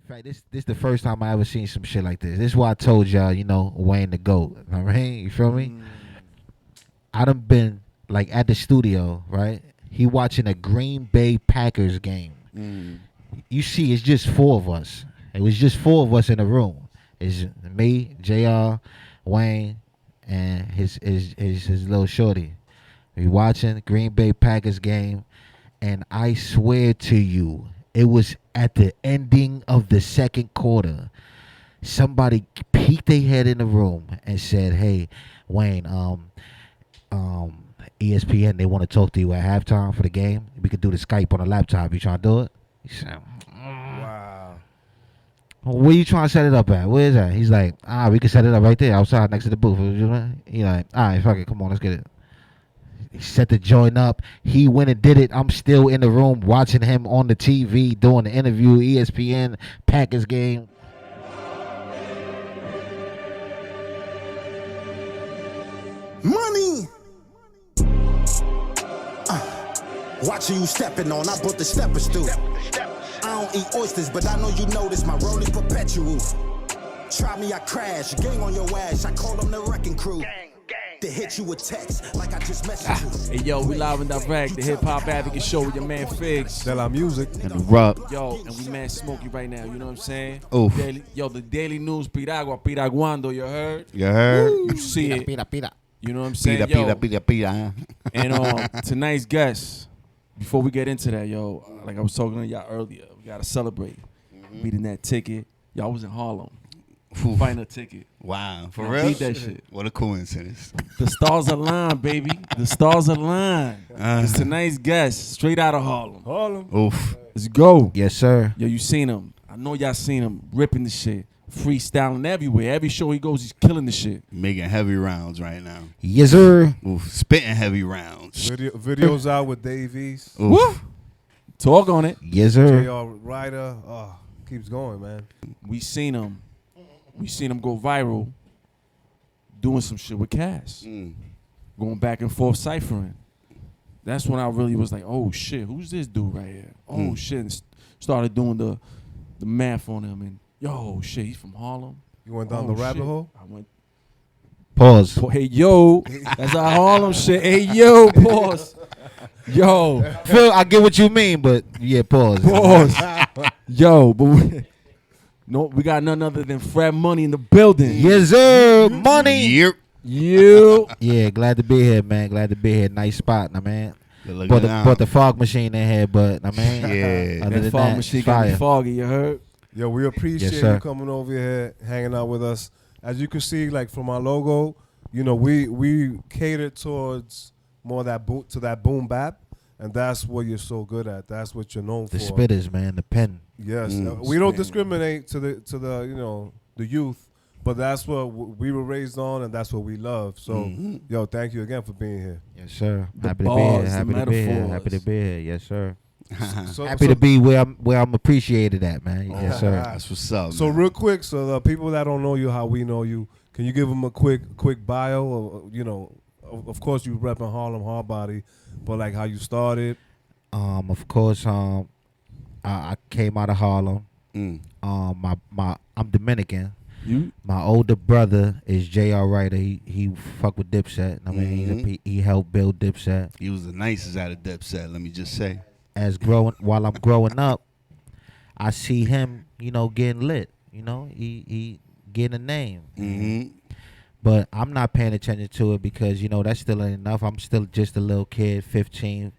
In fact, this the first time I ever seen some shit like this. This is why I told y'all, Wayne the GOAT. All right, you feel me? I done been like at the studio, right? He watching a Green Bay Packers game. You see, it's just four of us. It was just four of us in the room. It's me, Jr., Wayne, and his little shorty. We watching Green Bay Packers game, and I swear to you, it was at the ending of the second quarter. Somebody peeked their head in the room and said, "Hey, Wayne, ESPN, they want to talk to you at halftime for the game. We could do the Skype on a laptop. You trying to do it?" He said, Wow. "Where you trying to set it up at? Where is that?" He's like, we can set it up right there outside next to the booth. He like, all right, fuck it. Come on, let's get it. He set the joint up. He went and did it. I'm still in the room watching him on the TV doing the interview, ESPN, Packers game. Money. Watching you stepping on, I brought the steppers through. I don't eat oysters, but I know you notice my rolling perpetual. Try me, I crash. Gang on your ass, I call them the wrecking crew. To hit you with text, like I just messaged you. Hey, yo, we live and direct, the Hip Hop Advocate Show with your man Figs. Tell our music. And the rub. Yo, and we man Smokey right now, you know what I'm saying? Oof. The daily news, piraguando, you heard? You heard? You see it. Pira. You know what I'm saying? Pira. And tonight's guest, before we get into that, yo, like I was talking to y'all earlier, we gotta celebrate. Beating that ticket. Y'all was in Harlem. Find a ticket. Wow, for I real? beat that shit. What a coincidence. The stars align, baby. The stars align. It's tonight's guest, straight out of Harlem. Oof. Let's go. Yes, sir. Yo, you seen him. I know y'all seen him ripping the shit. Freestyling everywhere. Every show he goes, he's killing the shit. Making heavy rounds right now. Yes, sir. Oof. Spitting heavy rounds. Videos out with Dave East. Oof. Woo. Talk on it. Yes, sir. J.R. Ryder. Keeps going, man. We seen him. We seen him go viral doing some shit with Cass. Going back and forth ciphering. That's when I really was like, oh shit, who's this dude right here? Oh shit. And started doing the math on him and yo shit, he's from Harlem. You went down the rabbit hole? I went. Pause. Hey yo, that's our Harlem shit. Hey yo, pause. Yo. Phil, I get what you mean, but yeah, pause. Pause. Yo, but we got none other than Fred Money in the building. Yes, sir. Money. Yep. You. Yeah, glad to be here, man. Glad to be here. Nice spot, man. Good Brought the fog machine in here, but I mean, Yeah. other That than fog that, machine it's got me fire. foggy, you heard? Yo, we appreciate Yes, sir. you coming over here, hanging out with us. As you can see, like from our logo, we cater towards more that boom bap, and that's what you're so good at. That's what you're known The for. spitters, man. The pen. Yes, we don't discriminate to the the youth, but that's what we were raised on, and that's what we love. So, yo, thank you again for being here. Yes, sir. The Happy to be bars, here. the Happy to be here. metaphors. Happy to be here. Yes, sir. So, Happy to be where I'm appreciated at, man. Yes, sir. That's what's up. So man. real quick, so the people that don't know you, how we know you, can you give them a quick bio? Of course you repping Harlem Hard Body, but like how you started. Of course, I came out of Harlem. I'm Dominican. You? My older brother is J.R. Ryder. He fuck with Dipset. I mean, he helped build Dipset. He was the nicest out of Dipset, let me just say. While I'm growing up, I see him, getting lit. He getting a name. But I'm not paying attention to it because that still ain't enough. I'm still just a little kid, 15,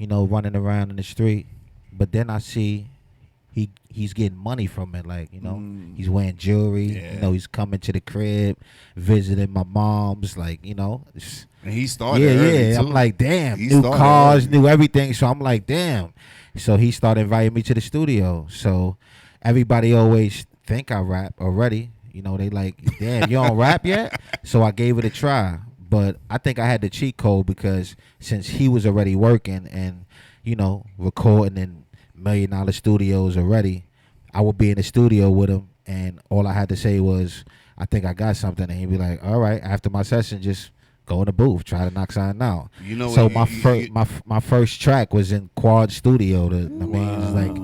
running around in the street. But then I see he's getting money from it. Like, he's wearing jewelry. Yeah. He's coming to the crib, visiting my mom's. Like, And he started early, yeah. too. I'm like, damn, He new started cars, early. new everything. So I'm like, damn. So he started inviting me to the studio. So everybody always think I rap already. They like, damn, you don't rap yet? So I gave it a try. But I think I had the cheat code because since he was already working and, recording in $1 million studios already, I would be in the studio with him and all I had to say was, I think I got something. And he'd be like, all right, after my session, just go in the booth, try to knock something out. So my first track was in Quad Studio. It's like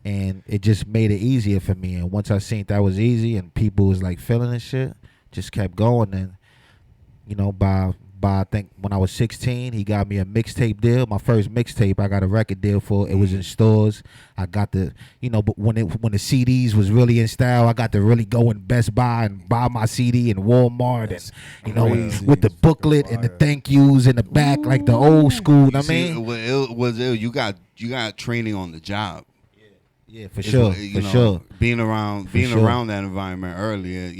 and it just made it easier for me. And once I seen that was easy and people was like feeling this shit, just kept going. And by I think when I was 16, he got me a mixtape deal. My first mixtape, I got a record deal for. It was in stores. I got the, but when the CDs was really in style, I got to really go in Best Buy and buy my CD in Walmart, and with the booklet and the thank yous in the back, like the old school. You got training on the job. Yeah, for sure. Being around that environment earlier,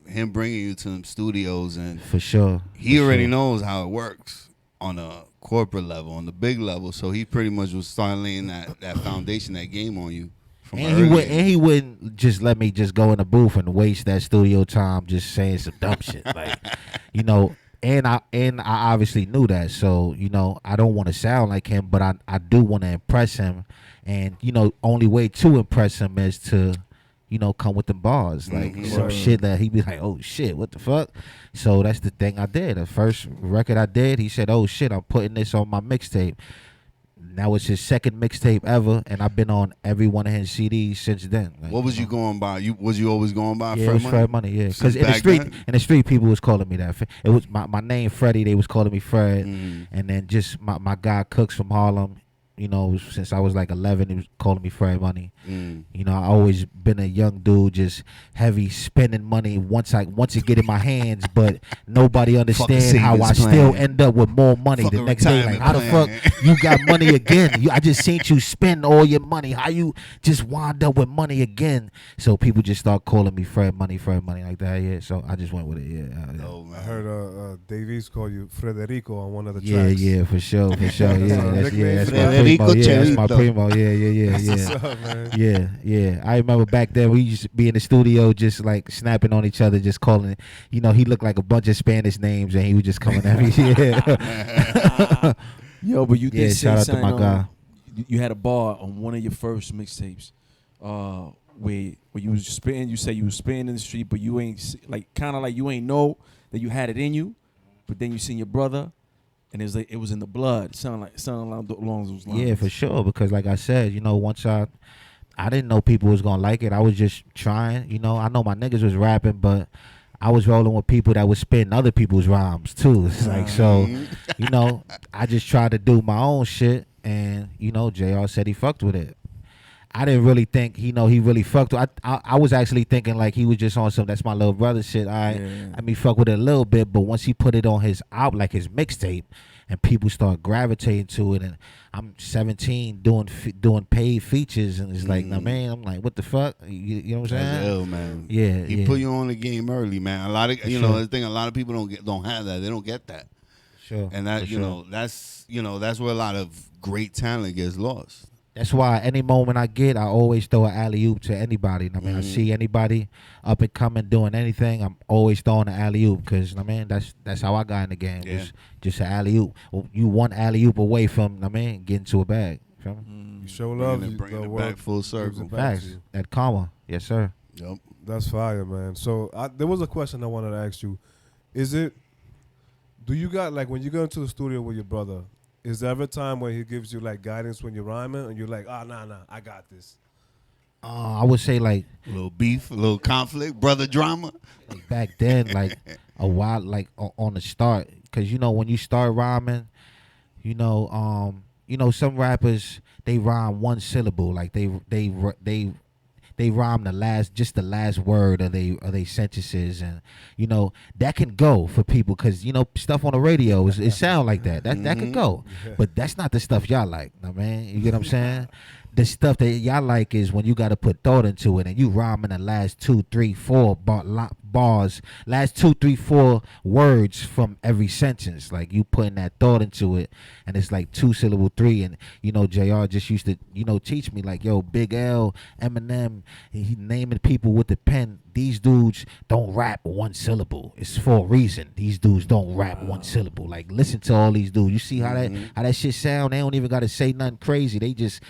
him bringing you to them studios, and for sure, he already knows how it works on a corporate level, on the big level. So he pretty much was starting laying that foundation, that game on you. He wouldn't just let me just go in the booth and waste that studio time just saying some dumb shit, like, And I obviously knew that, so I don't want to sound like him, but I do want to impress him, and only way to impress him is to come with the bars, like some shit that he be like, oh shit, what the fuck? So that's the thing I did. The first record I did, he said, oh shit, I'm putting this on my mixtape. That was his second mixtape ever, and I've been on every one of his CDs since then. Like, what was you going by? Was you always going by Fred Money? Fred Money, yeah. Because in the street, people was calling me that. It was my name, Freddie. They was calling me Fred, and then just my guy Cooks from Harlem. Since I was like 11, he was calling me Fred Money. I always been a young dude, just heavy spending money once it get in my hands, but nobody understand how I still end up with more money the next day. Like, how the fuck you got money again? I just seen you spend all your money. How you just wind up with money again? So people just start calling me Fred Money like that. Yeah. So I just went with it. Yeah. I heard Davies call you Frederico on one of the tracks. Yeah, for sure. Yeah, that's my primo. Yeah. I remember back then we used to be in the studio just like snapping on each other, just calling. He looked like a bunch of Spanish names, and he was just coming at me. Yeah. Yo, but you did say shout out to my guy. You had a bar on one of your first mixtapes, where you was spitting. You say you was spitting in the street, but you ain't kind of like you ain't know that you had it in you, but then you seen your brother. And it was in the blood. Sound along those lines. Yeah, for sure. Because like I said, once I didn't know people was gonna like it. I was just trying. I know my niggas was rapping, but I was rolling with people that was spitting other people's rhymes too. It's like, so, I just tried to do my own shit, and JR said he fucked with it. I didn't really think he really fucked with. I was actually thinking like he was just on some that's my little brother shit. I mean, fuck with it a little bit, but once he put it on his out like his mixtape, and people start gravitating to it, and I'm 17 doing paid features, and it's like, man, I'm like, what the fuck? You know what I'm saying? That's ill, man. Yeah, he put you on the game early, man. A lot of the thing, a lot of people don't have that. They don't get that. Sure. And that that's where a lot of great talent gets lost. That's why any moment I get, I always throw an alley-oop to anybody. I mean, I see anybody up and coming doing anything, I'm always throwing an alley-oop because, that's how I got in the game. Yeah. Just an alley-oop. Well, you one alley-oop away from, getting to a bag. You show love. Bringing it back full circle. Facts. That karma. Yes, sir. Yep. That's fire, man. So there was a question I wanted to ask you. Do you got, like, when you go into the studio with your brother, is there ever a time where he gives you like guidance when you're rhyming and you're like, nah, I got this? I would say like a little beef, a little conflict, brother drama. Like back then, like a while, like on the start, because when you start rhyming, some rappers they rhyme one syllable, like they rhyme the last word of they sentences, and that can go for people because stuff on the radio it sound like that can go, but that's not the stuff y'all like, man. You get what I'm saying? The stuff that y'all like is when you got to put thought into it, and you rhyme in the last 2, 3, 4 bars, last 2, 3, 4 words from every sentence. Like you putting that thought into it, and it's like 2 syllable 3. And JR just used to teach me like, yo, Big L, Eminem, he naming people with the pen. These dudes don't rap one syllable. It's for a reason. These dudes don't rap one syllable. Like, listen to all these dudes. You see how that shit sound? They don't even got to say nothing crazy. They just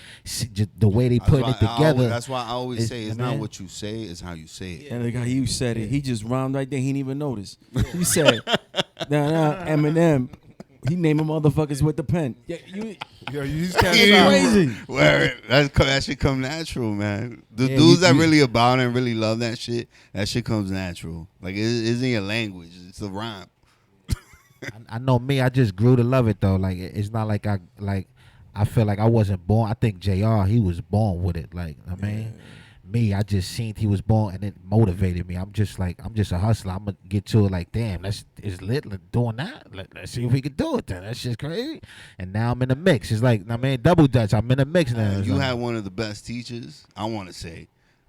the way they put it together. That's why I always say it's not what you say, it's how you say it. And the guy, he said it. He just rhymed right there. He didn't even notice. He said, nah, Eminem. He naming motherfuckers with the pen. Yeah, you just can't Yeah. stop. crazy. Where that shit come natural, man. The Yeah, dudes you- that you- really about it and really love that shit comes natural. Like it isn't your language. It's a rhyme. I know me. I just grew to love it though. Like it's not like I feel like I wasn't born. I think Jr. He was born with it. Like I mean, me. I just seen he was born and it motivated me. I'm just a hustler. I'm gonna get to it. Like damn, it's lit. Doing that. Let's see if we can do it. Then that's just crazy. And now I'm in the mix. It's like I mean, double dutch. I'm in the mix now. It's You like, had one of the best teachers. I want to say,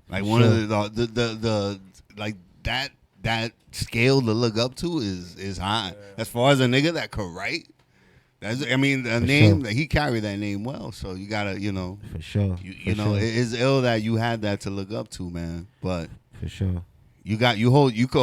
like For one sure. of the like that scale to look up to is high. As far as a nigga that could write, I mean the name sure. that he carried that name well. So you gotta for sure. you For know sure. it's ill that you had that to look up to, man. But For sure. you could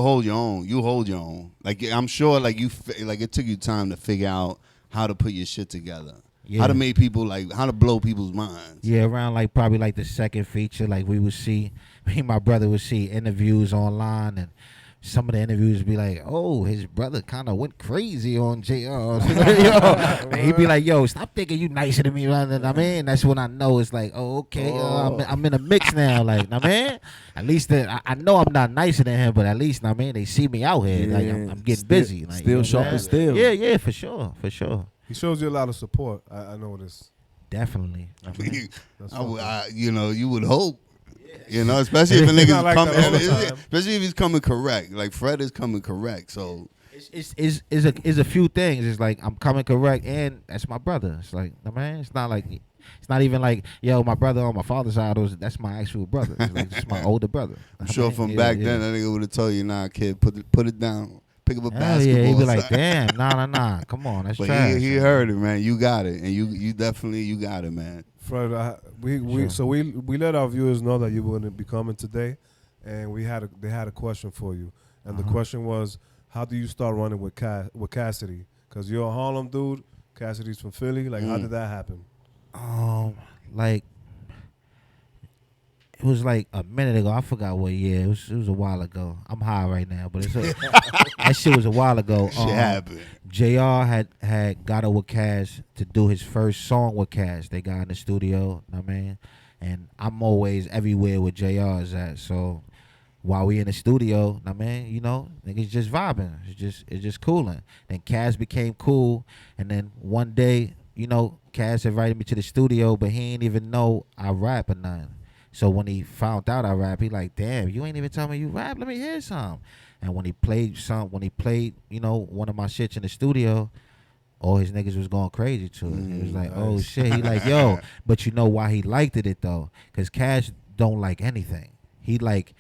hold your own. You hold your own. Like I'm sure like it took you time to figure out how to put your shit together. Yeah. How to make people how to blow people's minds. Yeah, around like probably like the second feature, like we would see, me and my brother would see interviews online, and some of the interviews would be like, "Oh, his brother kind of went crazy on JR." And he'd be like, "Yo, stop thinking you nicer than me." I mean, that's when I know it's like, "Oh, okay, I'm in a mix now." Like, I mean, at least I know I'm not nicer than him, but at least I mean they see me out here. Like I'm getting busy. Like, Still sharp what I'm as saying? steel. Yeah, for sure. He shows you a lot of support. I noticed. Definitely. I mean, That's You would hope. Especially if a It's nigga's not like coming, that all the time. especially if he's coming correct. Like Fred is coming correct, so it's a few things. It's like I'm coming correct, and that's my brother. It's like, man, it's not even like, yo, my brother on my father's side. That's my actual brother. It's like, it's my older brother. I'm sure from Yeah, back yeah. then that nigga would have told you, "Nah, kid, put it down, pick up a Hell basketball." yeah, he'd be like, son." damn, nah, come on, that's But trash. he heard it, man. You got it, and you definitely got it, man. Fred, we let our viewers know that you wouldn't be coming today, and they had a question for you, and the question was, how do you start running with Cassidy? Because you're a Harlem dude, Cassidy's from Philly. Like, how did that happen? Like it was like a minute ago. I forgot what year. It was a while ago. I'm high right now, but that shit was a while ago. Shit happened. JR had got up with Cass to do his first song with Cass. They got in the studio, know what I mean? And I'm always everywhere with JR is at. So while we in the studio, know what I mean, niggas just vibing. It's just cooling. Then Cass became cool, and then one day, Cass invited me to the studio, but he ain't even know I rap or nothing. So when he found out I rap, he like, damn, you ain't even tell me you rap. Let me hear some. And when he played one of my shits in the studio, all his niggas was going crazy to it. It was like, oh shit. He like, yo, but you know why he liked it though? Because Cash don't like anything. He like.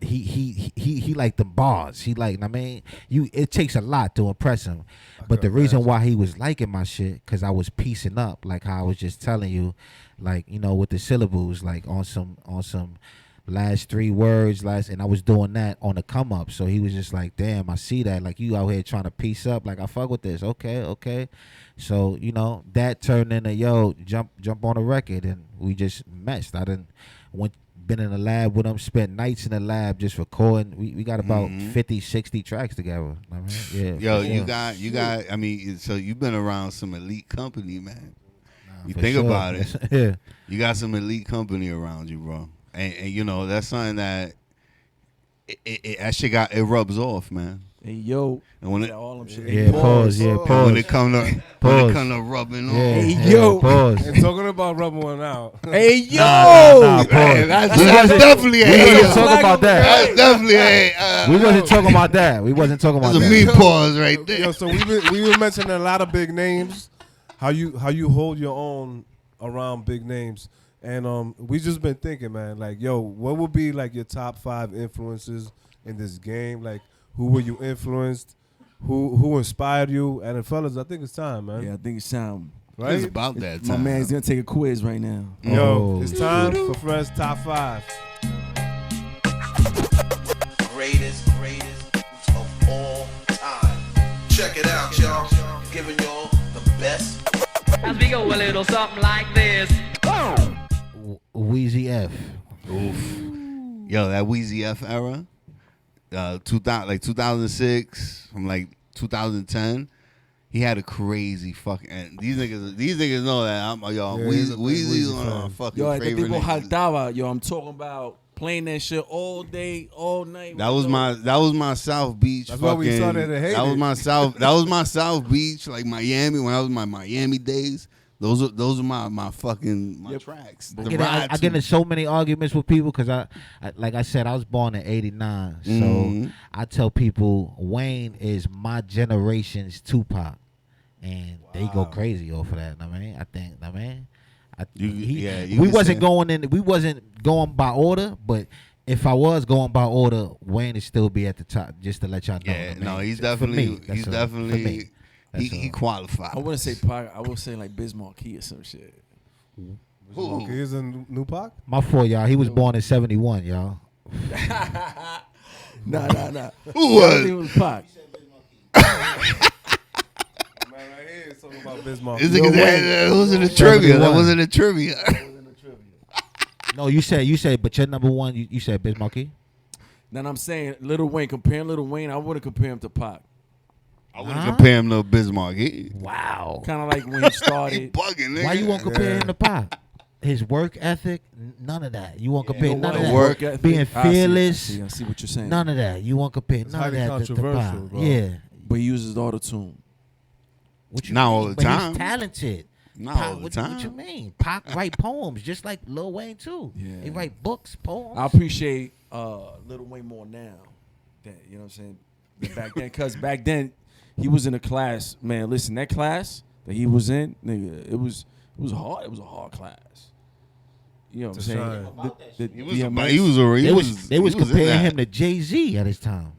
He like the bars. He like, I mean, it takes a lot to impress him. But the reason why he was liking my shit, cause I was piecing up, like how I was just telling you, like, with the syllables, like on some last 3 words, and I was doing that on the come up. So he was just like, damn, I see that. Like, you out here trying to piece up, like, I fuck with this. Okay. So, that turned into, yo, jump on a record, and we just meshed. Been in the lab with him, spent nights in the lab just recording. We got about 50, 60 tracks together. I mean, yeah. Yo, for you sure. got. I mean, so you've been around some elite company, man. You For think sure. about it. Yeah. You got some elite company around you, bro. And that's something that that shit it rubs off, man. Hey yo, And when it all them shit. Yeah, pause. Yeah, and pause. when it come to rubbing off. Yeah, Hey, yeah, yo. pause. And talking about rubbing one out. Hey yo, Nah, pause. Hey, that's definitely We a wasn't talking about that. That's definitely a We wasn't talking about that. We wasn't talking about That's a that. meat pause right there. Yo, so we were mentioning a lot of big names. How you hold your own around big names, and we just been thinking, man, like, yo, what would be like your top 5 influences in this game? Like, who were you influenced? Who inspired you? And fellas, I think it's time, man. yeah, I think it's time. Right? It's about that My time. man's gonna take a quiz right now. Yo, Oh. it's time for Fred's top 5. Greatest of all time. Check it out, y'all. Giving y'all the best. As we go a little something like this. Wheezy F. Yo, that Weezy F era, 2006 from like 2010. he had a crazy fucking. And these niggas know that I'm Yeah, he's a big Weezy's Weezy one of my fan. fucking Yo, the favorite people niggas. jaltaba. Yo, I'm talking about playing that shit all day, all night. That was my South Beach. That's why we fucking- started to hate That was it. my South. That was my South Beach, like Miami. When I was in my Miami days, those are my fucking my tracks. I The get, ride I to- get in so many arguments with people because I, like I said, I was born in '89. So Mhm. I tell people Wayne is my generation's Tupac, and they go crazy off of that. I mean, I think, you we can wasn't say- going by order, but if I was going by order, Wayne would still be at the top. Just to let y'all know. Yeah, I mean, no, he's for definitely me, that's he's all. For definitely me. That's he all. qualified. I wouldn't say Pac. I would say like Biz Markie or some shit. Who? He's in New Pac. My fault, y'all. He was born in '71, y'all. Nah. Who was? It was Pac. Man, right here is talking about Bismarck. This nigga that wasn't a trivia. That wasn't a trivia. No, you said, but your number one, you said Biz Markie. Now I'm saying Lil Wayne. Comparing Lil Wayne, I wouldn't compare him to Pac. I wouldn't compare him to Bismarck. He Wow. Kind of like when he started. bugging, nigga. Why you won't compare him to Pac? His work ethic, none of that. You won't compare You know none of what? that. Work ethic. Being I see, fearless, I see what you're saying. none of that. You won't compare none of highly that to controversial, Pac. bro. Yeah. But he uses auto-tune. What you Not mean? all the But time. He's talented. Not all the What time. you mean? Pac write poems just like Lil Wayne too. Yeah. He write books, poems. I appreciate Lil Wayne more now. That, you know what I'm saying? Than back then, because back then he was in a class. Man, listen, that class that he was in, nigga, it was hard. It was a hard class. You know what I'm To saying? shine. He was they was in comparing that. him to Jay-Z at his time.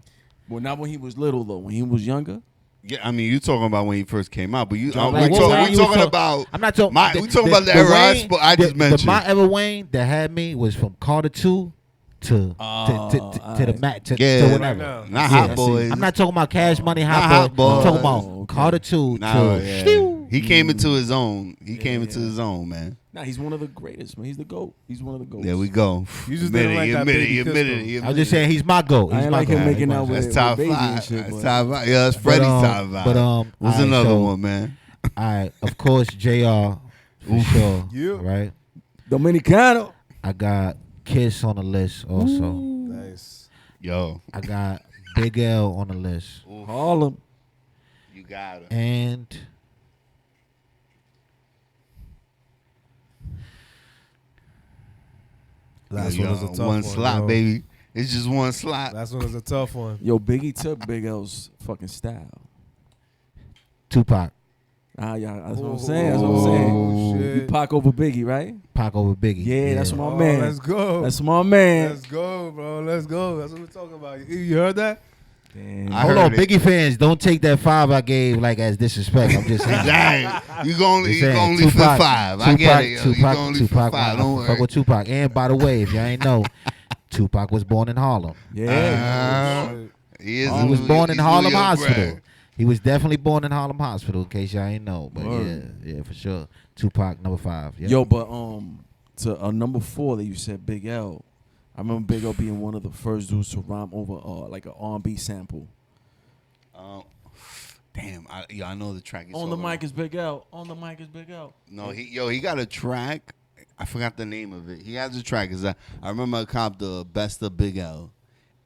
Well, not when he was little though. When he was younger. Yeah, I mean, you talking about when he first came out, but you Like, we what Wayne talking you was talking- about. I'm not talking. We talking about the era I just mentioned. The my ever Wayne that had me was from Carter 2 to the Mac to Yeah, whatever. right now. Not Yeah. Hot Boys. I'm not talking about Cash Money Not Hot Hot Boy. I'm talking Boys. about Carter 2 Nah, to yeah. Shoo. He came into his own. He came into his own, man. Nah, he's one of the greatest, man. He's the GOAT. He's one of the GOATs. There we go. You just didn't like that Baby Kiss, I was just saying he's my goat. I He's ain't my like him goat. making He's out my with That's top Baby and five. shit, That's but- top five. Yeah, that's Freddie's top five. but, what's alright, another so- one, man? All right, of course, JR for sure. Yeah. Right. Dominicano. I got Kiss on the list also. Nice. Yo, I got Big L on the list, Harlem. you got it. and Last one was a tough one. One slot, yo. baby. It's just one slot. Last one was a tough one. Yo, Biggie took Big L's fucking style. Tupac. Yeah, that's what I'm saying. That's what I'm saying. Oh, You shit. Pac over Biggie, right? Pac over Biggie. Yeah, that's my Oh, man. let's go. That's my man. Let's go, bro. Let's go. That's what we're talking about. You heard that? Damn. I Hold heard on, it. Biggie fans, don't take that 5 I gave like as disrespect. I'm just saying. Dang, you gonna Just you saying, gonna only fit Tupac- five. I get it. Yo. You Tupac, gonna only fit Tupac, five. Don't fuck worry. with Tupac. And by the way, if y'all ain't know, Tupac was born in Harlem. Yeah. He is He was born in he's Harlem New York Hospital. bred. He was definitely born in Harlem Hospital, in case y'all ain't know. But Word. yeah, for sure. Tupac, number 5. Yeah. Yo, but to number 4 that you said, Big L. I remember Big L being one of the first dudes to rhyme over like an R&B sample. Damn, I know the track. On the mic is Big L. On the mic is Big L. No, he got a track. I forgot the name of it. He has a track. I remember I copped the Best of Big L,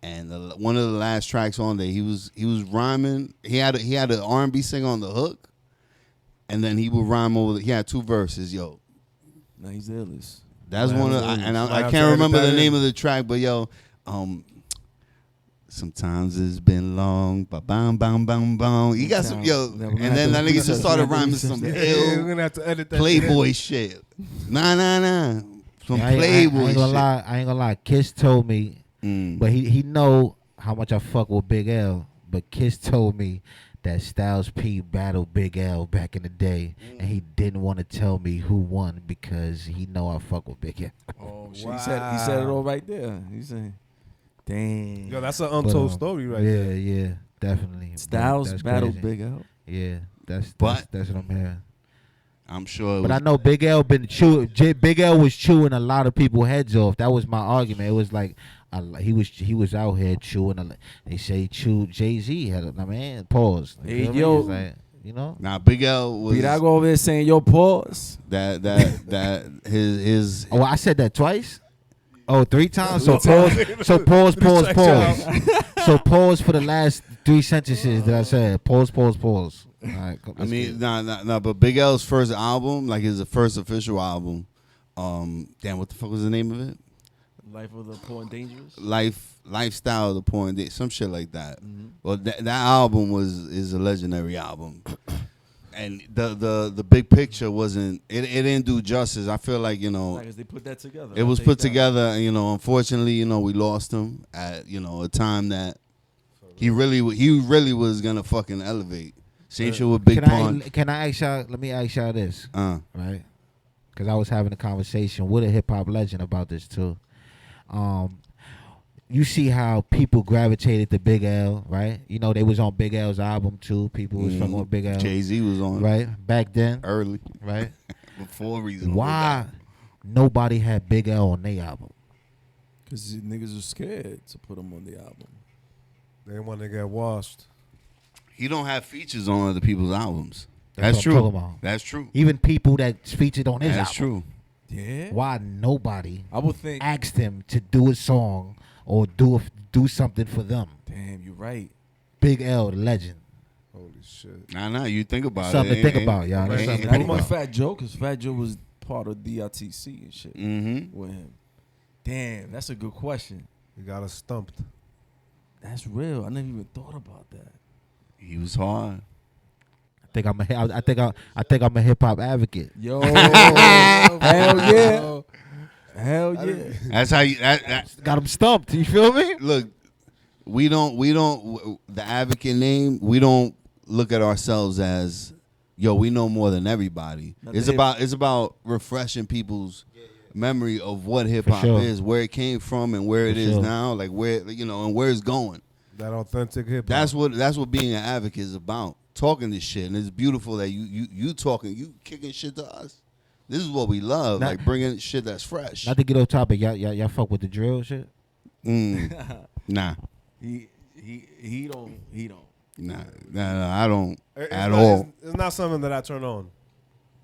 and one of the last tracks on there, he was rhyming. He had an R&B singer on the hook, and then he would rhyme over. He had 2 verses. Yo, No, he's the illest. that's Man, one of. that's And Might I have to can't edit remember that the name in. of the track, but yo, sometimes it's been long. Ba bam bam bam bam. He got some yo, Yeah, we're and gonna then have that to- nigga just started rhyming some Yeah, ill we're gonna have to edit that. Playboy shit. Nah. Some Yeah, I Playboy ain't gonna shit. lie. I ain't gonna lie. Kiss told me, Mm. but he know how much I fuck with Big L. But Kiss told me that Styles P battled Big L back in the day, and he didn't want to tell me who won because he know I fuck with Big L. Oh, shit. He said it all right there. He said, damn. Yo, that's an But, untold story right yeah, there. Yeah, definitely. Styles That's battled crazy. Big L. Yeah, that's But- what I'm hearing. I'm sure. It But was, I know Big L been chewing. Big L was chewing a lot of people's heads off. That was my argument. It was like he was out here chewing. They say he chewed Jay-Z. I mean, pause. You Hey, feel me? yo. It's like, You know. Nah, Big L was Beat, I go over there saying, yo, pause. that his Oh, I said that twice. Oh, 3 times. So Three pause. times. So pause. Pause. Check Pause. So pause for the last 3 sentences that I said. Pause. Pause. Pause. All right. I mean, nah, but Big L's first album, like his first official album, damn, what the fuck was the name of it? Life of the Poor and Dangerous. Lifestyle of the Poor and some shit like that. Well, that album is a legendary album, and the big picture wasn't. It didn't do justice. I feel like Like, they put that together. it was put together. Unfortunately, we lost him at a time that he really was gonna fucking elevate. Same shit with Big Pun. Can I ask y'all? Let me ask y'all this. Right. Because I was having a conversation with a hip hop legend about this too. You see how people gravitated to Big L, right? They was on Big L's album too. People was fucking with Big L. Jay-Z was on right back then, early, right? Before reason. Why nobody had Big L on their album? Because niggas are scared to put him on the album. They want to get washed. He don't have features on other people's albums. That's That's what I'm true. talking about. That's true. Even people that featured on his That's album. true. Yeah. Why nobody I would think. asked him to do a song or do something for them? Damn, you're right. Big L, the legend. Holy shit. Nah, you think about Something it. to think about, y'all. That's something to That think was about. Fat Joe, because Fat Joe was part of DITC and shit with him. Damn, that's a good question. You got us stumped. That's real. I never even thought about that. He was hard. I think I'm a hip hop advocate. Yo, hell yeah. Hell yeah. That's how you. Got him stumped. You feel me? Look, we don't. The advocate name. We don't look at ourselves as, yo, we know more than everybody. It's about refreshing people's memory of what hip hop sure. is, where it came from, and where it is sure. now. Like where and where it's going. That authentic hip hop. That's what being an advocate is about. Talking this shit, and it's beautiful that you talking, you kicking shit to us. This is what we love, like bringing shit that's fresh. Not to get off topic, y'all fuck with the drill shit. Nah. He don't. Nah, I don't at not, all. It's not something that I turn on.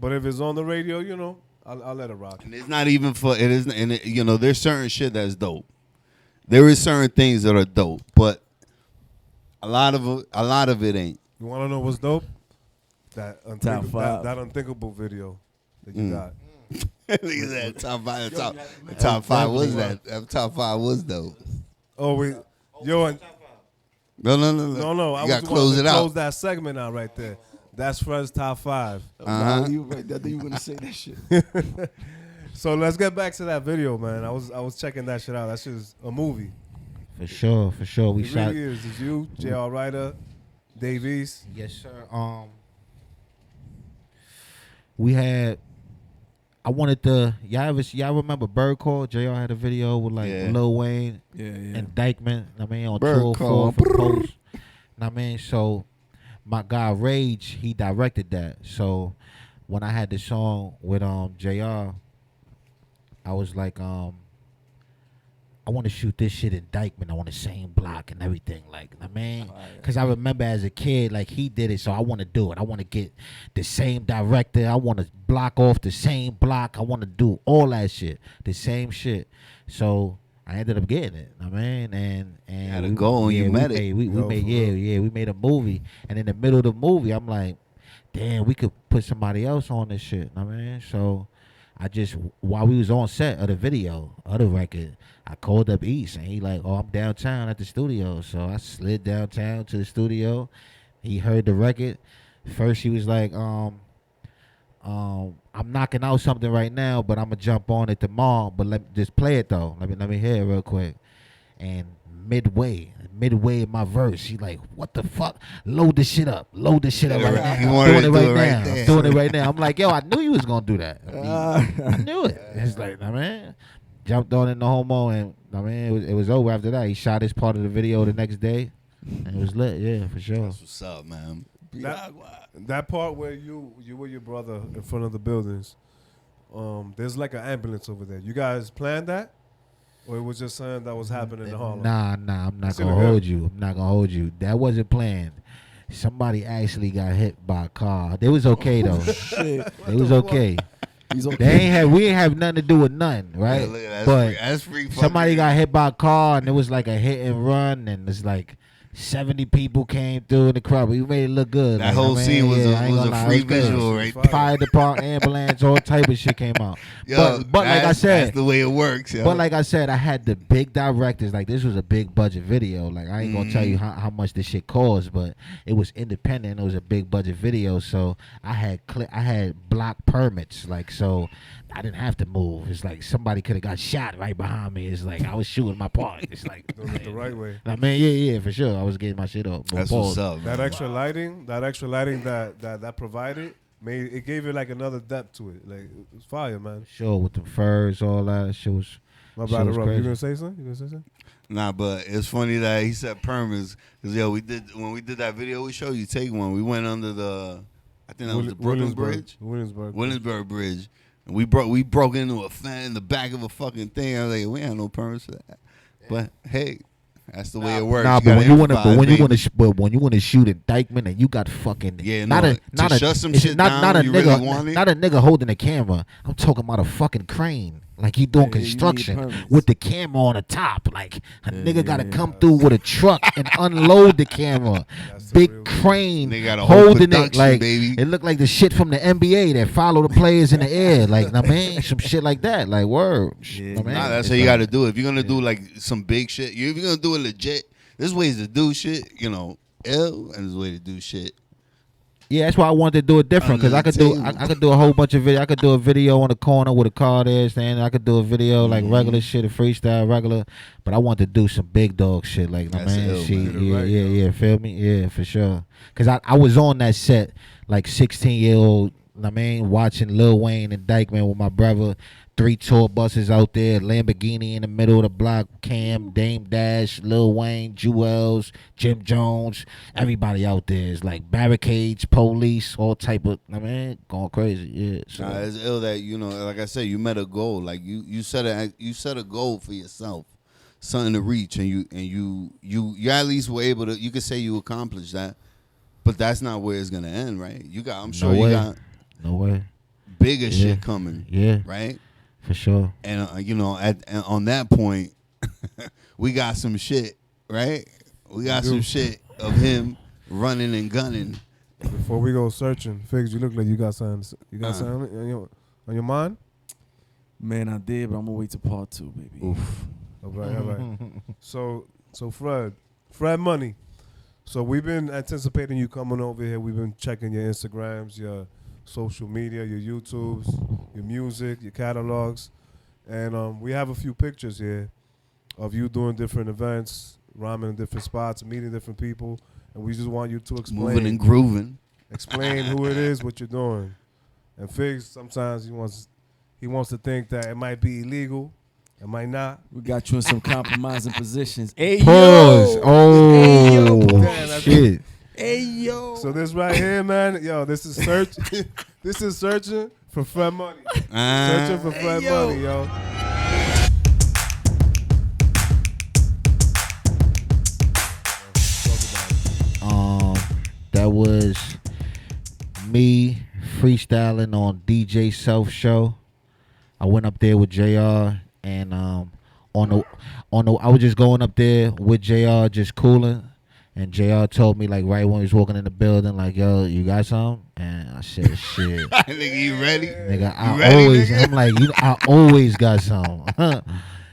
But if it's on the radio, I'll let it rock. And it's not even for it isn't, and there's certain shit that's dope. There is certain things that are dope, but a lot of it ain't. You want to know what's dope? That five. that unthinkable video that you got. Look at that top five. Top five was that? Top five was dope. Oh, and No. I You gotta was close it out. Close that segment out right there. That's Fred's top 5. Nah, you right. I think you were gonna say that shit. So let's get back to that video, man. I was checking that shit out. That shit is a movie. For sure. We It shot. really is. It's you, J.R. Ryder, Davies. Yes, sir. We had. I wanted to. Y'all remember Bird Call? JR had a video with Lil Wayne and Dykeman. I mean, on Bird 204 Call. for Post. I mean, so my guy Rage, he directed that. So when I had the song with JR, I was like, I want to shoot this shit in Dykeman. I want the same block and everything. Because I remember as a kid, he did it, so I want to do it. I want to get the same director. I want to block off the same block. I want to do all that shit, the same shit. So I ended up getting it. And Had a goal and you met it. We made a movie. And in the middle of the movie, I'm like, damn, we could put somebody else on this shit. So I just, while we was on set of the video, of the record, I called up East, and he like, oh, I'm downtown at the studio. So I slid downtown to the studio. He heard the record. First, he was like, I'm knocking out something right now, but I'm going to jump on it tomorrow. But just play it, though. Let me hear it real quick. And midway in my verse, he like, what the fuck? Load this shit up right now. He I'm wanted doing it to do right it right now. there. I'm doing it right now. I'm like, yo, I knew you was going to do that. I knew it. It's like, jumped on in the homo, and it was over after that. He shot his part of the video the next day, and it was lit. Yeah, for sure. That's what's up, man. That part where you with your brother in front of the buildings, there's like an ambulance over there. You guys planned that? Or it was just something that was happening in Harlem? Nah, I'm not gonna hold you. That wasn't planned. somebody actually got hit by a car. They was okay though. Shit. They was okay. He's okay. We ain't have nothing to do with nothing, right? Yeah, look, that's but free, that's free somebody fucking- got hit by a car and it was like a hit and run and it's like 70 people came through in the crowd. But you made it look good. That like, whole man, scene was yeah, I ain't a gonna lie, it free was good. visual, right? Fire department, ambulance, all type of shit came out. Yo, but like I said, that's the way it works. Yo. but like I said, I had the big directors. Like this was a big budget video. Like I ain't gonna tell you how much this shit cost, but it was independent. It was a big budget video, so I had block permits. Like so, I didn't have to move. It's like somebody could have got shot right behind me. It's like I was shooting my part. It's like Doing it the right way. I mean, yeah, for sure. I was getting my shit up. that's what's up. That extra lighting that provided it gave it like another depth to it. Like it was fire, man. Sure, with the furs, all that shit was. My Shit bad, was Rob. You crazy. gonna say something? Nah, but it's funny that he said permits because yo, when we did that video, we showed you take one. We went under the, I think that was the Brooklyn Bridge, Williamsburg Bridge, and we broke into a fan in the back of a fucking thing. I was like, we ain't no permits for that. But hey, that's the way it works. Nah, but when you wanna shoot indictment and you got fucking to shut some shit down, you really want it? not a nigga holding a camera. I'm talking about a fucking crane. Like you doing Yeah, you need construction permits. with the camera on the top. Like a Yeah, nigga gotta yeah. come through with a truck and unload the camera. That's the real Big crane They got a whole holding it. production, Like baby. it looked like the shit from the NBA that follow the players in the air. Like I mean, some shit like that. Like word. Yeah. I mean, Nah, that's it's how you like- got to do it. If you're gonna do like some big shit, if you're gonna do it legit, there's ways to do shit. Ill, and there's a way to do shit. Yeah, that's why I wanted to do it different because I could do I could do a whole bunch of video. I could do a video on the corner with a car there standing. I could do a video like regular shit, a freestyle regular. But I wanted to do some big dog shit like That's man, ill, shit. man. Get it right, Yeah, feel me? Yeah, for sure. Cause I was on that set like 16-year-old. I mean, watching Lil Wayne and Dykeman with my brother. 3 tour buses out there, Lamborghini in the middle of the block, Cam, Dame Dash, Lil Wayne, Jewels, Jim Jones, everybody out there is like barricades, police, all type of, I mean, going crazy, yeah. So, Nah, it's ill that like I said, you met a goal. Like you set a goal for yourself, something to reach, and you at least were able to. You could say you accomplished that, but that's not where it's gonna end, right? I'm sure you got no way, bigger Yeah. shit coming, yeah, right? for sure. And on that point, we got some shit, right? We got some shit of him running and gunning. Before we go searching, Figs, you look like you got something. You got something on your mind? Man, I did, but I'm gonna wait till part 2, baby. Oof. All right. So Fred Money. So we've been anticipating you coming over here. We've been checking your Instagrams, your social media, your YouTubes, your music, your catalogs, and we have a few pictures here of you doing different events, rhyming in different spots, meeting different people, and we just want you to Moving and grooving. explain who it is, what you're doing. And Figs, sometimes he wants to think that it might be illegal, it might not. We got you in some compromising positions. Hey, Pause. yo. Oh, Hey, yo. Damn, that's- shit. Hey, yo. So this right here, man, yo, this is searching for Fred Money. Searching for Fred yo. Money, yo. That was me freestyling on DJ Self Show. I went up there with JR and I was just going up there with JR just cooling, and JR told me like right when he was walking in the building like, yo, you got something? And I said, shit. Nigga, you ready? Nigga, nigga? I'm like, I always got something.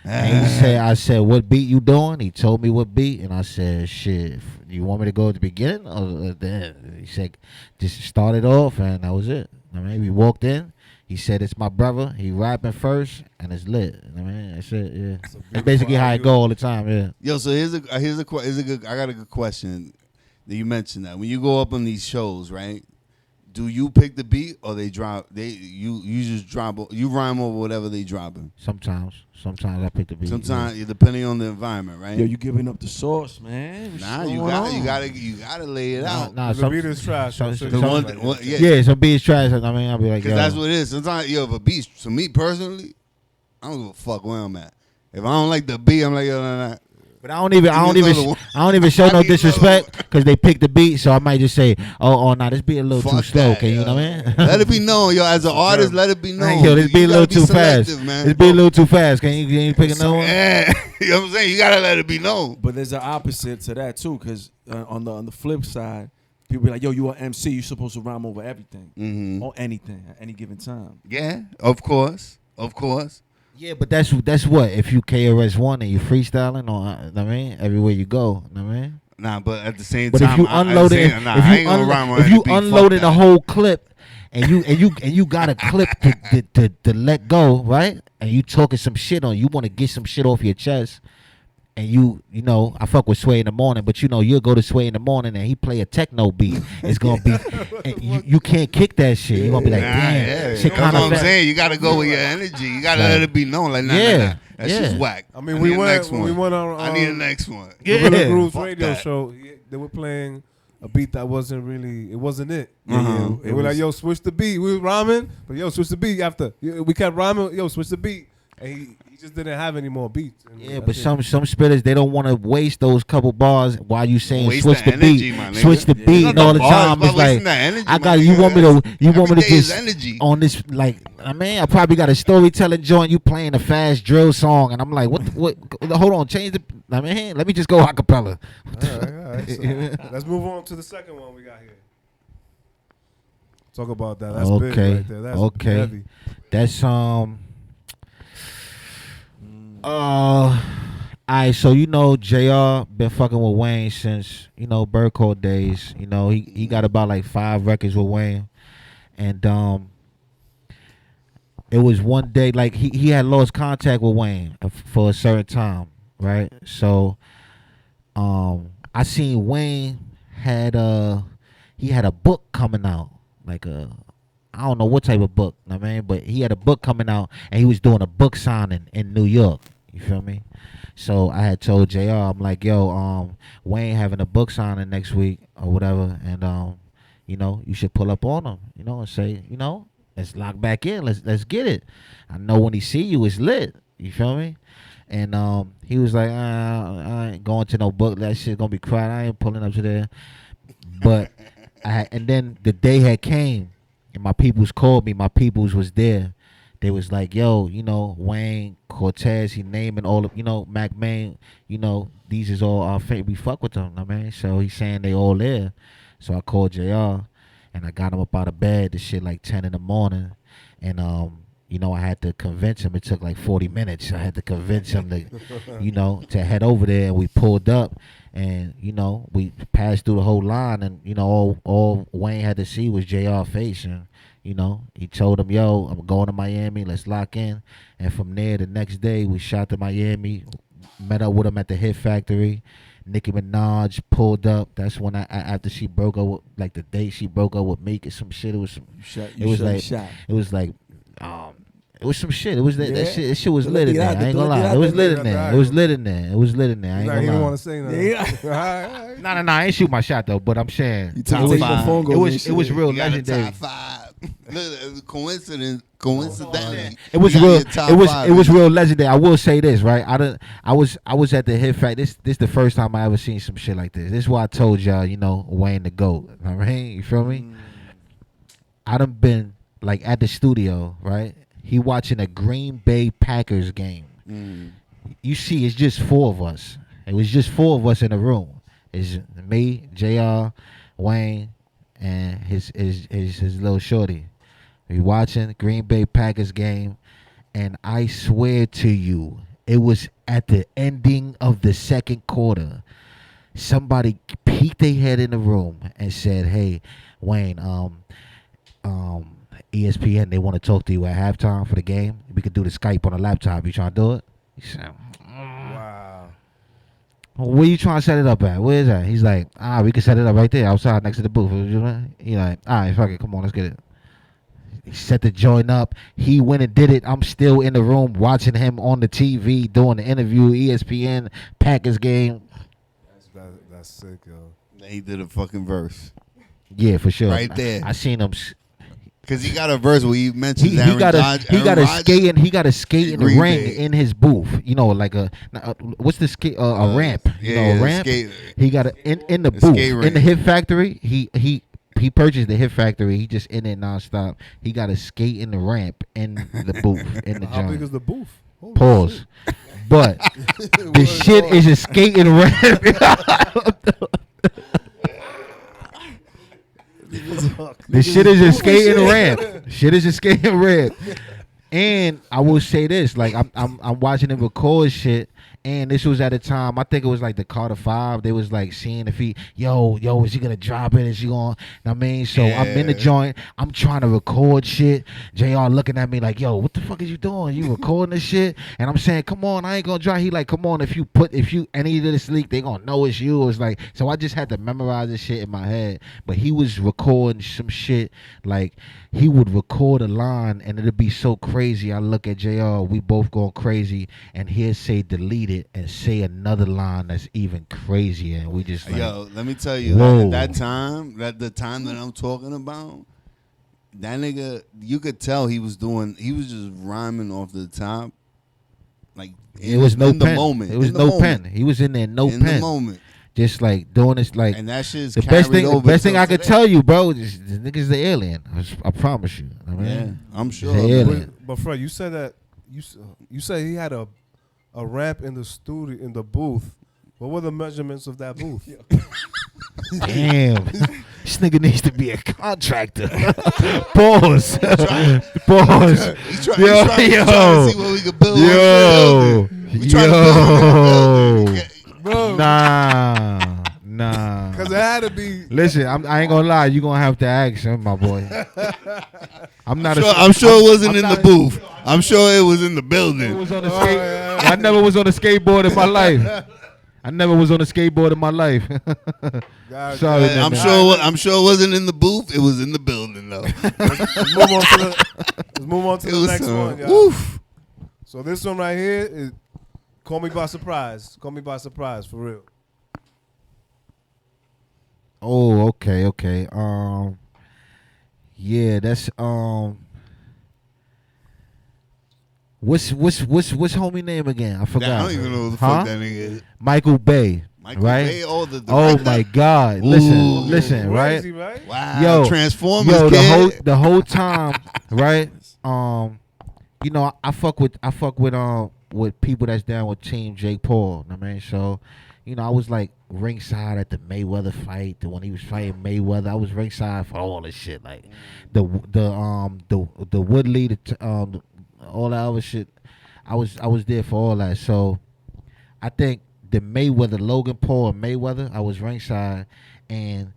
And I said, what beat you doing? He told me what beat, and I said, shit, you want me to go at the beginning or at the end? He said, just start it off, and that was it. I mean, we walked in. He said, it's my brother. He rapping first, and it's lit. I mean, that's it, yeah. That's basically how it go all the time, yeah. Yo, so here's a good. I got a good question that you mentioned that when you go up on these shows, right? Do you pick the beat or you just drop you rhyme over whatever they dropping? Sometimes I pick the beat. Sometimes depending on the environment, right? Yo, you giving up the sauce, man. What's Nah, going you on? gotta lay it out. Nah, The beat is trash. some- so some- like One- that. yeah. some beats trash. I mean, I'll be like, Because yo. that's what it is. Sometimes, if a beat, so me personally, I don't give a fuck where I'm at. If I don't like the beat, I'm like, yo, nah. But I don't even show no I need disrespect because they pick the beat. So I might just say, oh, nah, this beat a little too Fuck slow. that, Okay, you yo. know what I mean? Let it be known, yo. As an artist, let it be known. Yo, this beat a You little gotta too be selective, fast. man. This beat a little too fast. Can you pick another one? Yeah, you know what I'm saying. You gotta let it be known. But there's an opposite to that too, because on the flip side, people be like, "Yo, you an MC. You supposed to rhyme over everything or anything at any given time." Yeah, of course. Yeah, but that's what if you KRS-One and you freestyling or I mean everywhere you go. You know what I mean? Nah, but at the same But time, if you unloaded, if you unloaded the whole clip, and you got a clip to let go, right? And you talking some shit on, you want to get some shit off your chest, and you know, I fuck with Sway in the morning, but you know, you'll go to Sway in the morning and he play a techno beat. It's gonna be, and you can't kick that shit. You gonna be like, damn, shit That's kind what of. I'm saying. You gotta go with your energy. You gotta let it be known. Like, nah. That's just whack. I mean, we went on. I need the next one. Gorilla Groove's Fuck radio that. show. They were playing a beat that wasn't really. It wasn't it. It They were like, was- "Yo, switch the beat." We was rhyming, but yo, switch the beat after. We kept rhyming. Yo, switch the beat, and he just didn't have any more beats. And Yeah, that's but it. some spitters, they don't want to waste those couple bars while you saying Waste switch the the energy, beat, my nigga. switch the Yeah. beat, It's and not all the the bars, time. it's It's about like wasting that energy, I my got you nigga. want me to Every day is just energy. on this like I mean I probably got a storytelling joint. You playing a fast drill song, and I'm like, what? Hold on, change the. I mean, let me just go acapella. All right. So let's move on to the second one we got here. Talk about that. That's big Okay, right there. That's okay. heavy. That's alright, so you know JR been fucking with Wayne since, you know, Bird Code days. You know, he got about like 5 records with Wayne. And it was one day like he had lost contact with Wayne for a certain time, right? So I seen Wayne had he had a book coming out, like I don't know what type of book, I mean, but he had a book coming out and he was doing a book signing in New York. You feel me? So I had told JR, I'm like, yo, Wayne having a book signing next week or whatever, and you know, you should pull up on him, you know, and say, you know, let's lock back in, let's get it. I know when he see you, it's lit. You feel me? And he was like, I ain't going to no book. That shit gonna be quiet. I ain't pulling up to there. But and then the day had came, and my peoples called me. My peoples was there. They was like, yo, you know, Wayne, Cortez, he naming all of, you know, Mac Main, you know, these is all our favorite. We fuck with them, I mean. So he's saying they all there. So I called JR, and I got him up out of bed. This shit like 10 in the morning, and you know, I had to convince him. It took like 40 minutes. I had to convince him to, you know, to head over there. And we pulled up, and you know, we passed through the whole line, and you know, all Wayne had to see was JR face, and you know, he told him, "Yo, I'm going to Miami. Let's lock in." And from there, the next day, we shot to Miami, met up with him at the Hit Factory. Nicki Minaj pulled up. That's when I after she broke up, with, like the day she broke up with Meek or some shit. It was some. It was like. It was some shit. It was that shit was lit in there. I ain't gonna lie. It was lit in there. It was lit in there. It was lit in there. I ain't Nah, gonna he didn't lie. want to say nothing. No. I ain't shoot my shot though. But I'm saying You it top was, five. it was real You got a legendary. top 5. Look, coincidentally, It was you got real. your top It was 5. it was real legendary. I will say this, right? I was at the Hit Factory. This the first time I ever seen some shit like this. This is why I told y'all, you know, Wayne the GOAT. I mean, you feel me? I done been like at the studio, right? He watching a Green Bay Packers game. You see, it's just 4 of us. It was just 4 of us in the room. It's me, JR, Wayne, and his little shorty. We watching Green Bay Packers game, and I swear to you, it was at the ending of the second quarter. Somebody peeked their head in the room and said, "Hey, Wayne, ESPN, they want to talk to you at halftime for the game. We could do the Skype on a laptop. You trying to do it?" He said, Wow. "Where you trying to set it up at? Where is that?" He's like, we can set it up right there outside next to the booth. He like, all right, fuck it. Come on, let's get it. He set the joint up. He went and did it. I'm still in the room watching him on the TV doing the interview, ESPN, Packers game. That's sick, yo. He did a fucking verse. Yeah, for sure. Right there. I seen him. Because he got a verse where he mentions he Aaron got Rodgers. he got a skate in the Green ring Bay. in his booth. You know, like what's the skate? A ramp. You know, a ramp. He got in the booth in the Hit Factory. He purchased the Hit Factory. He just in it nonstop. He got a skate in the ramp in the booth in the How big joint. is the booth? Holy Pause. shit. But the shit is a skating ramp. The shit is a skating ramp. Shit is a skating ramp. And I will say this, like I'm watching him record shit, and this was at a time, I think it was like the Carter 5. They was like seeing if he, yo, is he gonna drop it? Is he gonna? I mean, so I'm in the joint, I'm trying to record shit. JR looking at me like, yo, what the fuck is you doing? You recording this shit? And I'm saying, come on, I ain't gonna drop. He like, come on, if you any of this leak, they gonna know it's you. It's like, so I just had to memorize this shit in my head. But he was recording some shit, like he would record a line and it'd be so crazy. I look at JR, we both going crazy, and he'll say delete it and say another line that's even crazier, and we just like, yo, let me tell you, that time, the time that I'm talking about, that nigga, you could tell he was just rhyming off the top, like it was no pen. The moment. It was no pen. He was in there, no in pen. the moment. Just like doing this, like, and that shit's the best thing I could tell you, bro. This nigga's the alien. I promise you. I mean, yeah, I'm sure. The alien. But Fred, you said that you said he had a ramp in the studio in the booth. What were the measurements of that booth? Damn, this nigga needs to be a contractor. Pause. Pause. He's trying to see what we could build. Yo. Bro. Nah. Because it had to be. Listen, I ain't gonna lie. You gonna have to ask him, my boy. I'm sure it wasn't in the booth. I'm sure it was in the building. It was on the I never was on a skateboard in my life. I never was on a skateboard in my life. Sorry, I'm sure it wasn't in the booth. It was in the building though. Let's move on to the next one, y'all. Woof. So this one right here is Call Me By Surprise. Call Me By Surprise, for real. Oh, okay. Yeah, that's what's homie name again? I forgot. I don't even know who the fuck that nigga is. Michael Bay. Michael right? Bay, oh my God! Listen, right? Crazy, right? Wow, yo, Transformers, yo, kid. the whole time, right? You know, I fuck with people that's down with Team Jake Paul. I mean, so, you know, I was like ringside at the Mayweather fight. When he was fighting Mayweather, I was ringside for all this shit, like the Woodley, all that other shit. I was there for all that. So, I think the Mayweather, Logan Paul and Mayweather, I was ringside, and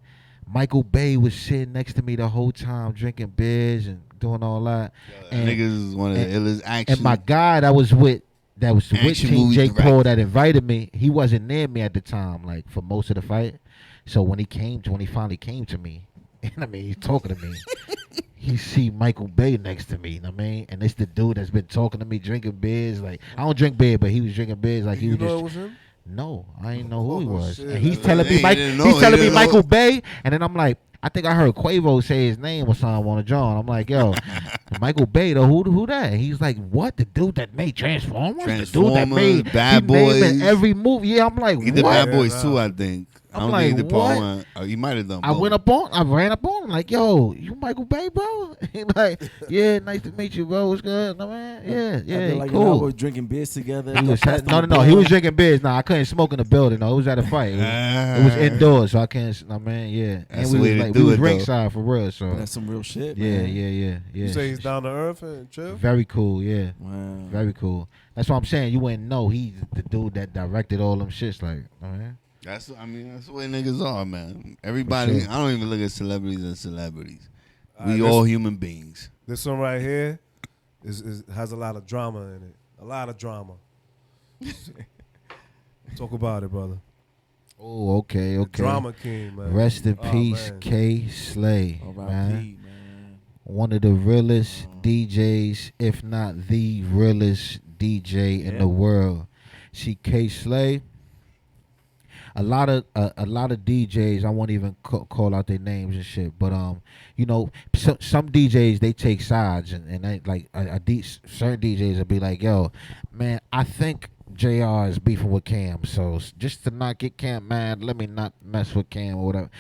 Michael Bay was sitting next to me the whole time, drinking beers and doing all that. And niggas is one of the illest action. And my guy that was with Team Jake director. Paul that invited me, he wasn't near me at the time, like for most of the fight. So when he finally came to me, and I mean he's talking to me, he see Michael Bay next to me, you know what I mean? And it's the dude that's been talking to me, drinking beers. Like, I don't drink beer, but he was drinking beers. Like, he was just. It was him? No, I didn't know who he was. Shit. And he's telling me Michael Bay, and then I'm like, I think I heard Quavo say his name or something on a John. I'm like, yo, Michael Bay, though, who that? And he's like, what? The dude that made Transformers? The dude that made Bad Boys. In every movie. Yeah, I'm like, he did what? Bad Boys too, I think. I'm I don't like, think he did what? part one. Oh, he might have done. I ran up on him, like, yo, you Michael Bay, bro? He like, yeah, nice to meet you, bro. What's good? No, man, yeah, like cool. we're drinking beers together. He was he was drinking beers. Nah, I couldn't smoke in the building. No, it was at a fight. It was indoors, so I can't. No, man, yeah. That's and we was ringside for real. So that's some real shit. Yeah, man. yeah. You say he's down to earth and chill? Very cool, yeah. Wow. Very cool. That's what I'm saying. You wouldn't know he's the dude that directed all them shits. Like, man. That's the way niggas are, man. Everybody, Sure. I don't even look at celebrities as celebrities. We all human beings. This one right here has a lot of drama in it. A lot of drama. Talk about it, brother. Oh, okay. Drama king, man. Rest in peace, man. K. Slay, R.I.P, man. man. One of the realest DJs, if not the realest DJ in the world. See, K. Slay. a lot of DJs. I won't even call out their names and shit. But you know, some DJs they take sides, and they, like certain DJs will be like, "Yo, man, I think JR is beefing with Cam, so just to not get Cam mad, let me not mess with Cam or whatever."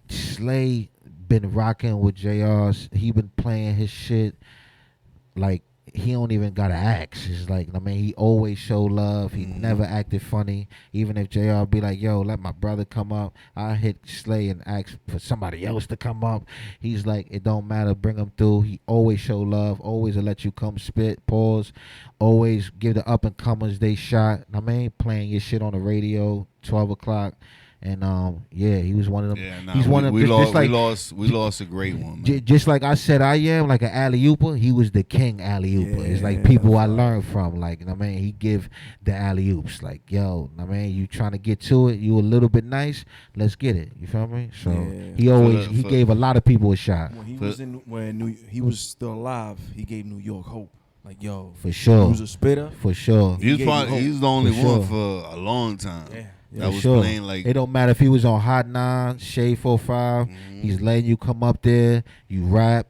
Slay been rocking with JR. He been playing his shit like he don't even gotta act. It's like, I mean, he always show love. He never acted funny. Even if JR be like, "Yo, let my brother come up," I hit Slay and ask for somebody else to come up. He's like, it don't matter, bring him through. He always show love. Always will let you come spit, pause. Always give the up and comers they shot. I mean, playing your shit on the radio, 12 o'clock. And yeah, he was one of them. Yeah, nah, he's one of them. We lost a great one. Man. Just like I said, I am like an alley-ooper. He was the king alley-ooper. It's like people I learned from. Like, I mean, he give the alley-oops. Like, yo, I mean, you trying to get to it. You a little bit nice. Let's get it. You feel me? So he gave a lot of people a shot. When he was still alive, he gave New York hope. Like, yo, for sure, he was a spitter. For sure, he was the only one for a long time. Yeah. That was playing like. It don't matter if he was on Hot 9, Shade 45. He's letting you come up there. You rap.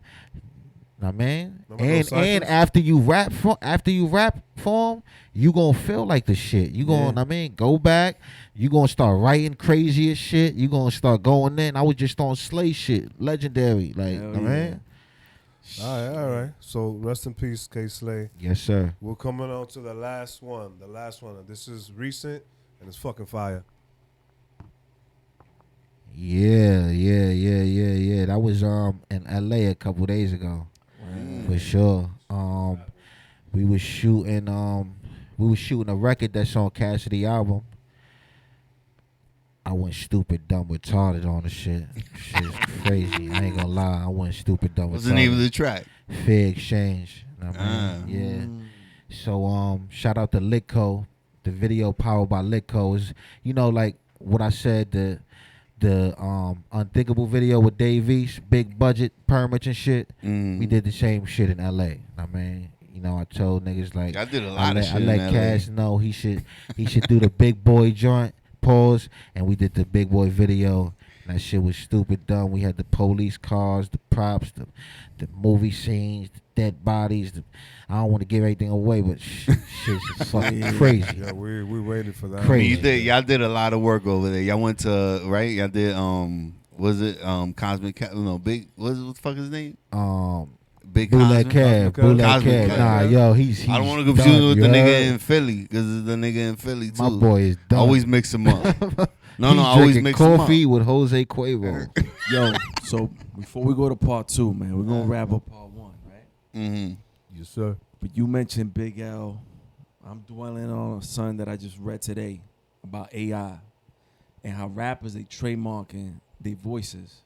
Know what I mean? And after you rap for him, you gonna feel like the shit. You gonna, I mean, go back. You gonna start writing crazy as shit. You gonna start going in. I was just on Slay shit, legendary. Like, I mean. All right. So rest in peace, K Slay. Yes, sir. We're coming on to the last one. This is recent. And it's fucking fire. Yeah. That was in LA a couple days ago. For sure. We was shooting a record that's on Cassidy album. I went stupid, dumb, retarded on the shit. Shit's crazy. I ain't gonna lie. I went stupid, dumb, retarded. What's the name of the track? Fair Exchange. You know what I mean? Yeah. So shout out to Litco. The video powered by Litco is, you know, like what I said, the Unthinkable video with Dave East, big budget permits and shit. We did the same shit in LA. I mean, you know, I told niggas like I did a lot of shit. I let Cass know he should do the big boy joint, pause, and we did the big boy video. And that shit was stupid dumb. We had the police cars, the props, the movie scenes, the dead bodies. I don't want to give everything away, but shit's fucking crazy. Yeah, we waited for that. Crazy. Y'all did a lot of work over there. Y'all went to Y'all did was it Cosmic? Big. What the fuck is his name? Big Bootleg Cab. Nah, yo, he's I don't want to confuse him with the nigga in Philly because the nigga in Philly too. My boy is done. Always mix him up. No, I always mix coffee with Jose Cuervo. Yo, so before we go to part 2, man, we're gonna wrap up part 1, right? Mm-hmm. Yes, sir. But you mentioned Big L. I'm dwelling on something that I just read today about AI and how rappers they trademarking their voices,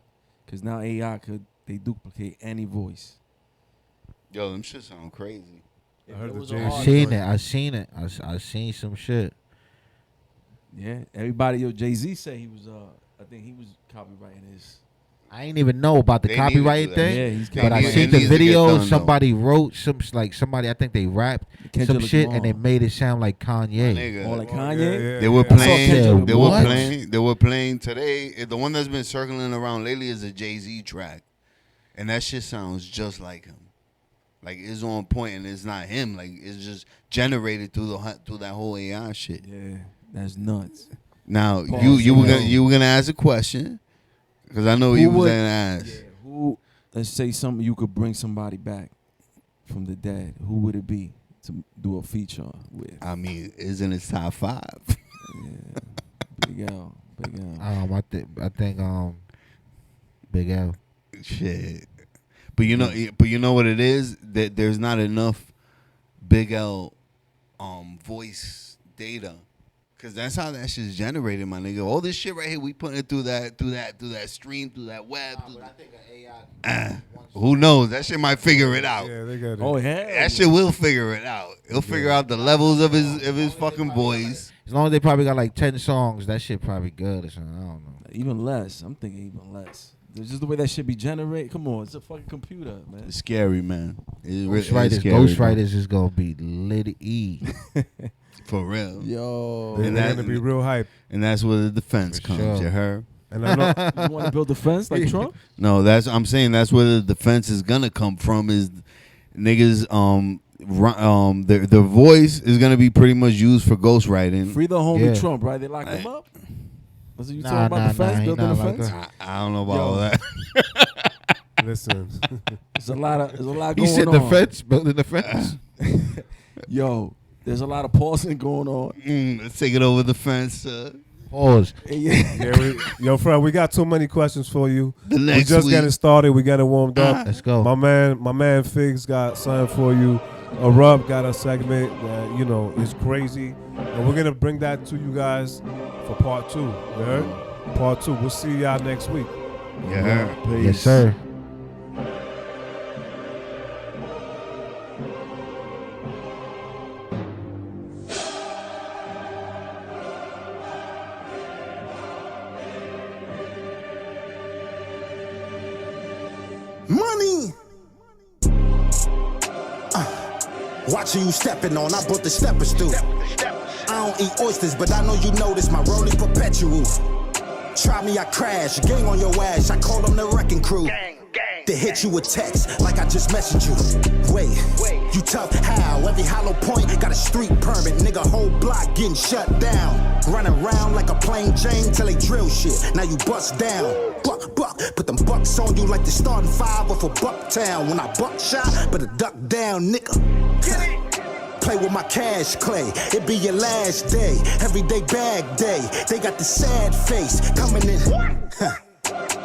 because now AI they duplicate any voice. Yo, them shit sound crazy. I heard the I seen it. I seen some shit. Yeah, everybody. Jay-Z said he was. I think he was copywriting his. I ain't even know about the copyright thing. Yeah, he's but I seen the video. Somebody wrote somebody. I think they rapped some shit and they made it sound like Kanye. Or like Kanye. Yeah. They were playing. What? They were playing today. The one that's been circling around lately is a Jay-Z track, and that shit sounds just like him. Like, it's on point and it's not him. Like, it's just generated through that whole AI shit. Yeah, that's nuts. Now you were gonna ask a question. Because I know you was gonna ask. Yeah, who? Let's say something you could bring somebody back from the dead. Who would it be to do a feature with? I mean, isn't it top 5? Yeah, Big L. I think Big L. Shit. But you know what it is? That there's not enough Big L voice data. Cause that's how that shit's generated, my nigga. All this shit right here, we putting it through that stream, through that web. But I think an AI. Who knows? That shit might figure it out. Yeah, they got it. Oh yeah. That shit will figure it out. He'll figure out the levels of his fucking voice. As long as they probably got like 10 songs, that shit probably good or something. I don't know. Even less. I'm thinking even less. It's just the way that shit be generated. Come on, it's a fucking computer, man. It's scary, man. Ghostwriters is gonna be litty. For real. Yo. They're And going that- to be real hype. And that's where the defense comes. sure. You heard? And I know You want to build a fence like Trump? No, I'm saying that's where the defense is gonna come from. Is niggas their voice is gonna be pretty much used for ghostwriting. Free the homie Yeah. Trump, right? They locked him up. That's what you Nah, talking about? The fence, he building not the like fence. that. I don't know about Yo. all that. listen. There's a lot He going said on. the fence, building the fence. Yo, there's a lot of pausing going on. Let's take it over the fence. Pause. Yeah, yo, Fred, we got too many questions for you. The We next just week. getting started. We got it warmed up. Let's go. My man Figs got something for you. R.I.P got a segment that is crazy, and we're gonna bring that to you guys for part 2. You heard? Part 2. We'll see y'all next week. Yeah. Yes, sir. Money. Watching you stepping on, I brought the steppers through. I don't eat oysters, but I know you notice my rolling perpetual. Try me, I crash. Gang on your ass, I call them the wrecking crew. They hit you with text like I just messaged you. Wait, you tough how? Every hollow point got a street permit. Nigga, whole block getting shut down. Running around like a plain Jane till they drill shit. Now you bust down. Buck, put them bucks on you like the starting 5 off a Bucktown. When I buck shot, better duck down, nigga. Play with my cash, Clay. It be your last day. Everyday bag day. They got the sad face coming in.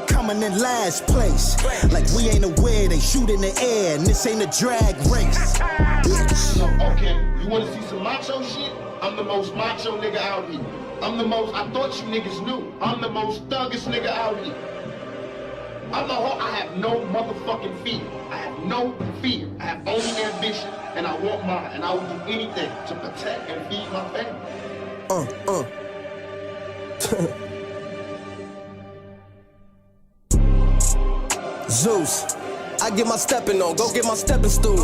Coming in last place. Like we ain't aware they shoot in the air and this ain't a drag race. Bitch. Okay, you wanna see some macho shit? I'm the most macho nigga out here. I thought you niggas knew. I'm the most thuggish nigga out here. I have no motherfucking fear. I have no fear. I have only ambition, and I want mine, and I will do anything to protect and feed my family. Zeus, I get my stepping on, go get my stepping stool.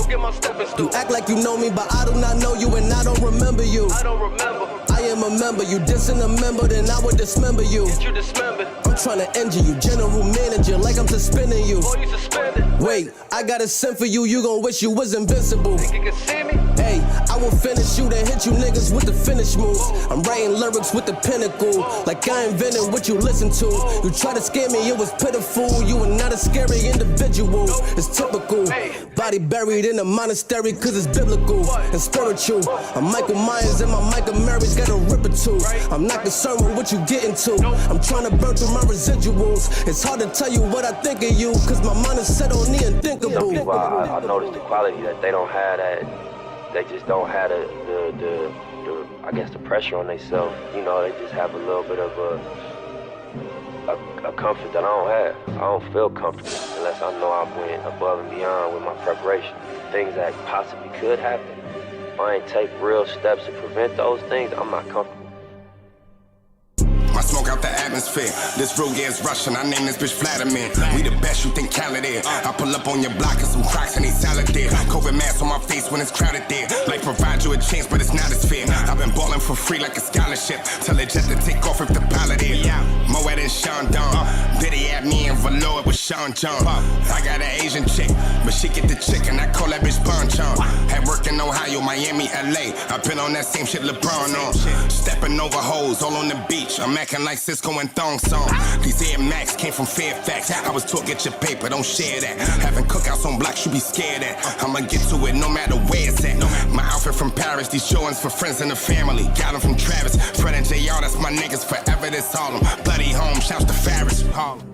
You act like you know me, but I do not know you, and I don't remember you. I am a member, you dissing a member, then I would dismember you. I'm trying to injure you, general manager, like I'm suspending you. Wait, I got a sin for you, you gon' wish you was invincible. Hey, I will finish you, then hit you niggas with the finish moves. I'm writing lyrics with the pinnacle, like I invented what you listen to. You try to scare me, it was pitiful. You are not a scary individual, it's typical. Body buried in a monastery, cause it's biblical and spiritual. I'm Michael Myers and my Michael Mary's got a rip or two. I'm not concerned with what you get into. I'm trying to burn through my residuals. It's hard to tell you what I think of you, cause my mind is set on the unthinkable. Some people, I noticed the quality that they don't have that. They just don't have the I guess the pressure on themselves. You know, they just have a little bit of a comfort that I don't have. I don't feel comfortable unless I know I went above and beyond with my preparation. Things that possibly could happen, if I ain't take real steps to prevent those things, I'm not comfortable. I smoke out the atmosphere. This rude ass Russian, I name this bitch Vladimir. We the best you think Khaled is. I pull up on your block and some Crocs and they salad there. COVID mask on my face when it's crowded there. Like provide you a chance, but it's not as fair. I've been balling for free like a scholarship. Tell the jet to take off if the pilot is. Moet and Sean Don. Diddy at me and Velour with Sean John. I got an Asian chick, but she get the chicken. I call that bitch Bonchon. Had work in Ohio, Miami, LA. I been on that same shit LeBron on. Stepping over hoes all on the beach. I'm acting like Cisco and Thong Song. These Air Max came from Fairfax. I was taught get your paper, don't share that. Having cookouts on blocks you be scared at. I'ma get to it no matter where it's at. My outfit from Paris, these showings for friends and the family. Got them from Travis, Fred and JR, that's my niggas forever. This Harlem, bloody home, shouts to Farris. Harlem.